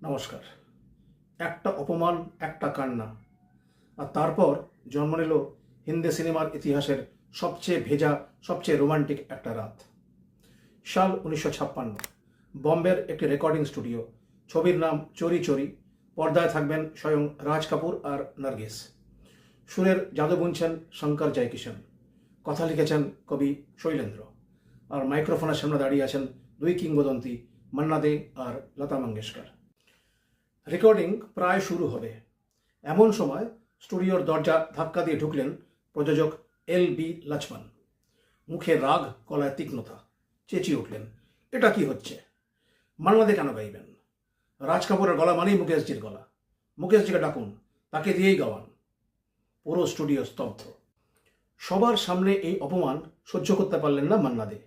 নমস্কার। একটা অপমান, একটা কান্না, আর তারপর জন্ম নিল হিন্দি সিনেমার ইতিহাসের সবচেয়ে ভেজা, সবচেয়ে রোমান্টিক একটা রাত। সাল 1956। বম্বের একটি রেকর্ডিং স্টুডিও। ছবির নাম চোরি চোরি। পর্দায় থাকবেন স্বয়ং রাজ কাপুর আর নার্গিস। সুরের জাদু বুনছেন শঙ্কর জয়কিশন। কথা লিখেছেন কবি শৈলেন্দ্র। আর মাইক্রোফোনের সামনে দাঁড়িয়ে আছেন দুই কিংবদন্তি, মান্না দে আর লতা মঙ্গেশকর। রেকর্ডিং প্রায় শুরু হবে, এমন সময় স্টুডিওর দরজা ধাক্কা দিয়ে ঢুকলেন প্রযোজক LB লক্ষ্মণ। মুখে রাগ, গলায় তীক্ষ্ণতা। চেঁচিয়ে উঠলেন, এটা কি হচ্ছে? মান্না দে কেন গাইবেন? রাজ কাপুরের গলা মানেই মুকেশজির গলা। মুকেশজিকে ডাকুন, তাকে দিয়েই গাওয়ান। পুরো স্টুডিও স্তব্ধ। সবার সামনে এই অপমান সহ্য করতে পারলেন না মান্না দে।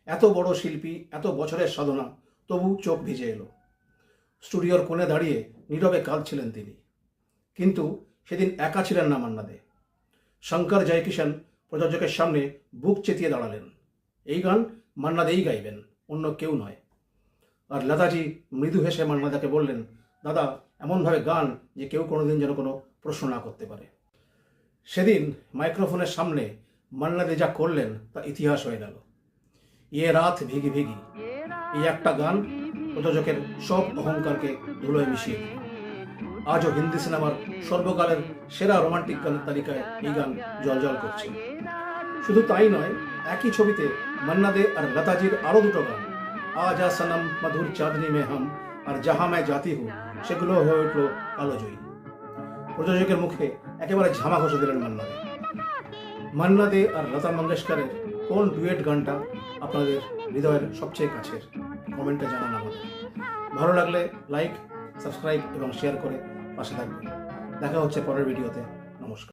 এত বড় শিল্পী, এত বছরের সাধনা, তবু চোখ ভিজে এলো। স্টুডিওর কোণে দাঁড়িয়ে নীরবে কাঁদছিলেন তিনি। কিন্তু সেদিন একা ছিলেন না মান্না দে। শঙ্কর জয়কিশন প্রযোজকের সামনে বুক চেতিয়ে দাঁড়ালেন। এই গান মান্না দেই গাইবেন, অন্য কেউ নয়। আর লতাজি মৃদু হেসে মান্না দাকে বললেন, দাদা, এমনভাবে গান যে কেউ কোনোদিন যেন কোনো প্রশ্ন না করতে পারে। সেদিন মাইক্রোফোনের সামনে মান্না দে যা করলেন তা ইতিহাস হয়ে গেল। ইয়ে রাত ভিগি ভিগি, এই একটা গান প্রযোজকের সব অহংকারকে ধুলোয় মিশিয়ে দিল। আজও হিন্দি সিনেমার সর্বকালের সেরা রোমান্টিক গানের তালিকায় এই গান জলজল করছে। শুধু তাই নয়, একই ছবিতে মান্না দে আর লতাজির আরও দুটো গান, আজা সনম, মধুর চাঁদনি মে হাম আর জাহা মে জাতি হু, সেগুলো হয়ে উঠল কালোজয়ী। প্রযোজকের মুখে একেবারে ঝামা ঘষে দিলেন মান্না দে। মান্না দে আর লতা মঙ্গেশকরের কোন ডুয়েট গানটা আপনাদের হৃদয়ের সবচেয়ে কাছের? কমেন্টে জানান আমাদের। ভালো লাগলে লাইক, সাবস্ক্রাইব এবং শেয়ার করে পাশে থাকবেন। দেখা হচ্ছে পরের ভিডিওতে।